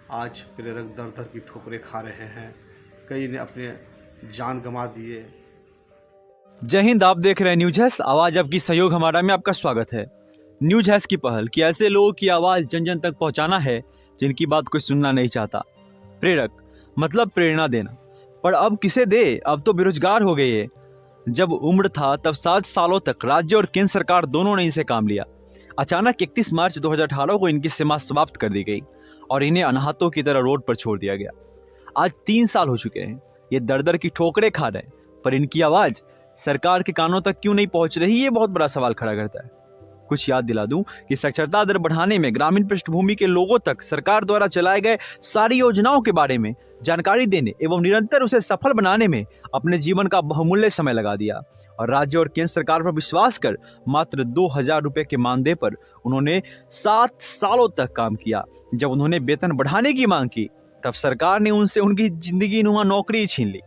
आज प्रेरक दर दर की ठोकरें खा रहे हैं। कई ने अपने जान गंवा दिए। जय हिंद। आप देख रहे हैं न्यूज हैस, आवाज आपकी, सहयोग हमारा में आपका स्वागत है। न्यूज हैस की पहल कि ऐसे लोगों की आवाज जन जन तक पहुंचाना है जिनकी बात कोई सुनना नहीं चाहता। प्रेरक मतलब प्रेरणा देना, पर अब किसे दे? अब तो बेरोजगार हो गए ये। जब उम्र था तब 7 सालों तक राज्य और केंद्र सरकार दोनों ने इनसे काम लिया। अचानक 31 मार्च 2018 को इनकी सेवा समाप्त कर दी गई और इन्हें अनाथों की तरह रोड पर छोड़ दिया गया। आज 3 साल हो चुके हैं, ये दर दर की ठोकरें खा रहे हैं, पर इनकी आवाज सरकार के कानों तक क्यों नहीं पहुंच रही, ये बहुत बड़ा सवाल खड़ा करता है। कुछ याद दिला दूं कि साक्षरता दर बढ़ाने में ग्रामीण पृष्ठभूमि के लोगों तक सरकार द्वारा चलाए गए सारी योजनाओं के बारे में जानकारी देने एवं निरंतर उसे सफल बनाने में अपने जीवन का बहुमूल्य समय लगा दिया और राज्य और केंद्र सरकार पर विश्वास कर मात्र 2000 रुपए के मानदेय पर उन्होंने 7 सालों तक काम किया। जब उन्होंने वेतन बढ़ाने की मांग की तब सरकार ने उनसे उनकी जिंदगी नुमा नौकरी छीन ली।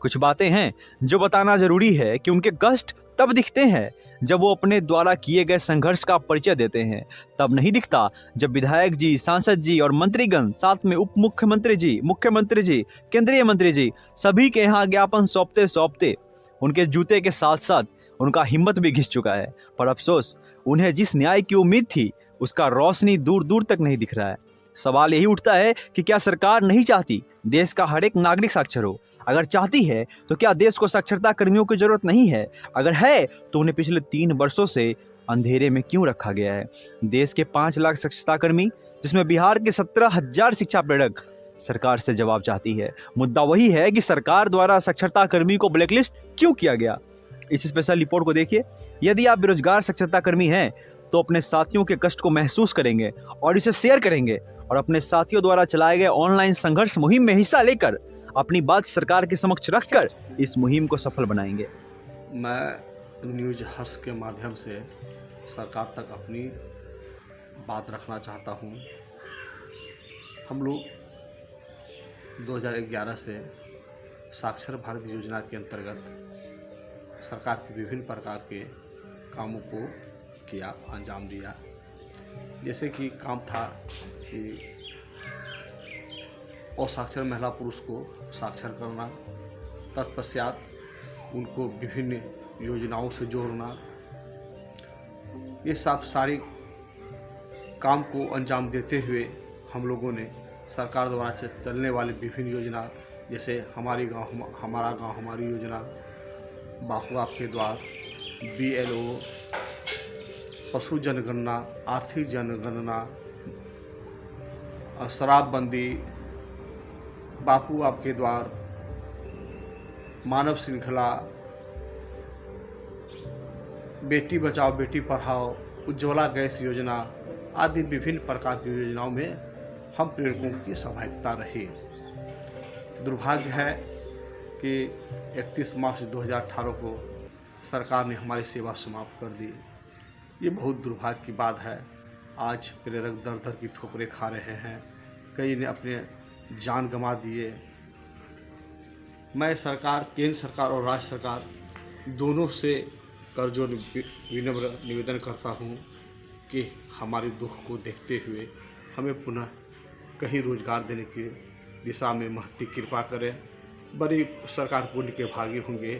कुछ बातें हैं जो बताना जरूरी है कि उनके कष्ट तब दिखते हैं जब वो अपने द्वारा किए गए संघर्ष का परिचय देते हैं, तब नहीं दिखता जब विधायक जी, सांसद जी और मंत्रीगण, साथ में उप मुख्यमंत्री जी, मुख्यमंत्री जी, केंद्रीय मंत्री जी, सभी के यहाँ ज्ञापन सौंपते सौंपते उनके जूते के साथ साथ उनका हिम्मत भी घिस चुका है। पर अफसोस, उन्हें जिस न्याय की उम्मीद थी उसका रोशनी दूर दूर तक नहीं दिख रहा है। सवाल यही उठता है कि क्या सरकार नहीं चाहती देश का हर एक नागरिक साक्षर हो? अगर चाहती है तो क्या देश को साक्षरता कर्मियों की जरूरत नहीं है? अगर है तो उन्हें पिछले 3 वर्षों से अंधेरे में क्यों रखा गया है? देश के 5 लाख साक्षरता कर्मी, जिसमें बिहार के 17,000 शिक्षा प्रेरक, सरकार से जवाब चाहती है। मुद्दा वही है कि सरकार द्वारा साक्षरता कर्मी को ब्लैकलिस्ट क्यों किया गया। इस स्पेशल रिपोर्ट को देखिए। यदि आप बेरोजगार साक्षरता कर्मी हैं तो अपने साथियों के कष्ट को महसूस करेंगे और इसे शेयर करेंगे और अपने साथियों द्वारा चलाए गए ऑनलाइन संघर्ष मुहिम में हिस्सा लेकर अपनी बात सरकार के समक्ष रखकर इस मुहिम को सफल बनाएंगे। मैं न्यूज हर्ष के माध्यम से सरकार तक अपनी बात रखना चाहता हूँ। हम लोग 2011 से साक्षर भारत योजना के अंतर्गत सरकार के विभिन्न प्रकार के कामों को किया, अंजाम दिया। जैसे कि काम था कि असाक्षर महिला पुरुष को साक्षर करना, तत्पश्चात उनको विभिन्न योजनाओं से जोड़ना, ये सब सारे काम को अंजाम देते हुए हम लोगों ने सरकार द्वारा चलने वाली विभिन्न योजना, जैसे हमारी गांव हमारा गांव हमारी योजना, बापू आपके द्वार, BLO, पशु जनगणना, आर्थिक जनगणना, शराबबंदी, बापू आपके द्वार, मानव श्रृंखला, बेटी बचाओ बेटी पढ़ाओ, उज्ज्वला गैस योजना आदि विभिन्न प्रकार की योजनाओं में हम प्रेरकों की सहभागिता रही। दुर्भाग्य है कि 31 मार्च 2018 को सरकार ने हमारी सेवा समाप्त कर दी। ये बहुत दुर्भाग्य की बात है। आज प्रेरक दर दर की ठोकरें खा रहे हैं। कई ने अपने जान गंवा दिए। मैं सरकार, केंद्र सरकार और राज्य सरकार दोनों से करजोड़ विनम्र निवेदन करता हूँ कि हमारे दुख को देखते हुए हमें पुनः कहीं रोजगार देने की दिशा में महती कृपा करें। बड़ी सरकार पुण्य के भागी होंगे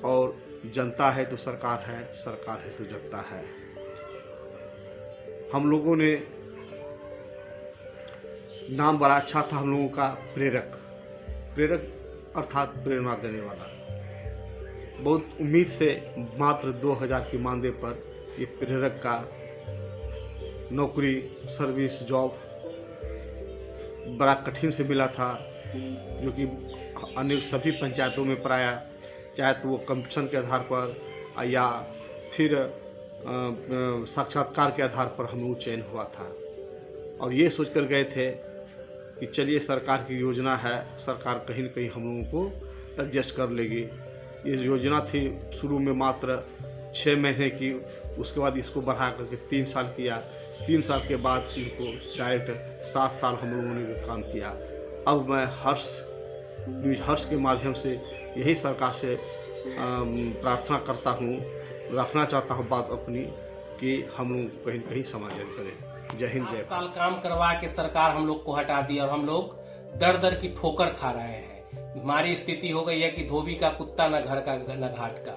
और जनता है तो सरकार है, सरकार है तो जनता है। हम लोगों ने नाम बड़ा अच्छा था हम लोगों का, प्रेरक अर्थात प्रेरणा देने वाला। बहुत उम्मीद से मात्र 2000 की मानदेय पर ये प्रेरक का नौकरी, सर्विस, जॉब बड़ा कठिन से मिला था, जो कि अन्य सभी पंचायतों में प्राय, चाहे तो वो कंपटीशन के आधार पर या फिर साक्षात्कार के आधार पर हम लोग चयन हुआ था। और ये सोचकर गए थे कि चलिए सरकार की योजना है, सरकार कहीं न कहीं हम लोगों को एडजस्ट कर लेगी। ये योजना थी शुरू में मात्र 6 महीने की, उसके बाद इसको बढ़ा करके 3 साल किया। 3 साल के बाद इनको डायरेक्ट 7 साल हम लोगों ने काम किया। अब मैं न्यूज हर्ष के माध्यम से यही सरकार से प्रार्थना करता हूँ, रखना चाहता हूँ बात अपनी, कि हम लोग कहीं न कहीं समाधान करें। जय हिंद, जय 8 साल काम करवा के सरकार हम लोग को हटा दी और हम लोग दर दर की ठोकर खा रहे हैं। हमारी स्थिति हो गई है कि धोबी का कुत्ता न घर का न घाट का।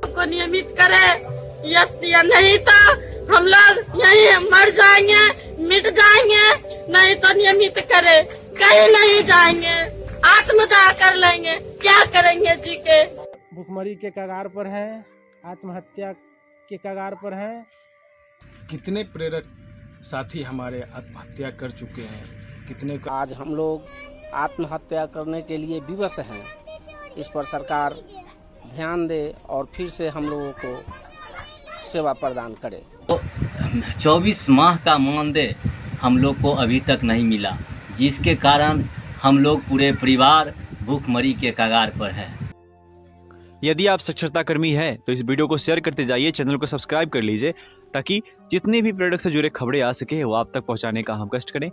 को नियमित करे या नहीं तो हम लोग यहीं मर जाएंगे, मिट जाएंगे। नहीं तो नियमित करे, कहीं नहीं जाएंगे, आत्मदाह कर लेंगे। क्या करेंगे जी के? भूखमरी के कगार पर हैं, आत्महत्या के कगार पर हैं। कितने प्रेरक साथी हमारे आत्महत्या कर चुके हैं, कितने का आज हम लोग आत्महत्या करने के लिए विवश हैं। इस पर सरकार ध्यान दे और फिर से हम लोगों को सेवा प्रदान करे। 24 माह का मानदेय हम लोग को अभी तक नहीं मिला, जिसके कारण हम लोग पूरे परिवार भूखमरी के कगार पर है। यदि आप साक्षरता कर्मी हैं तो इस वीडियो को शेयर करते जाइए, चैनल को सब्सक्राइब कर लीजिए ताकि जितने भी प्रोडक्ट से जुड़े खबरें आ सके वो आप तक पहुंचाने का हम कष्ट करें।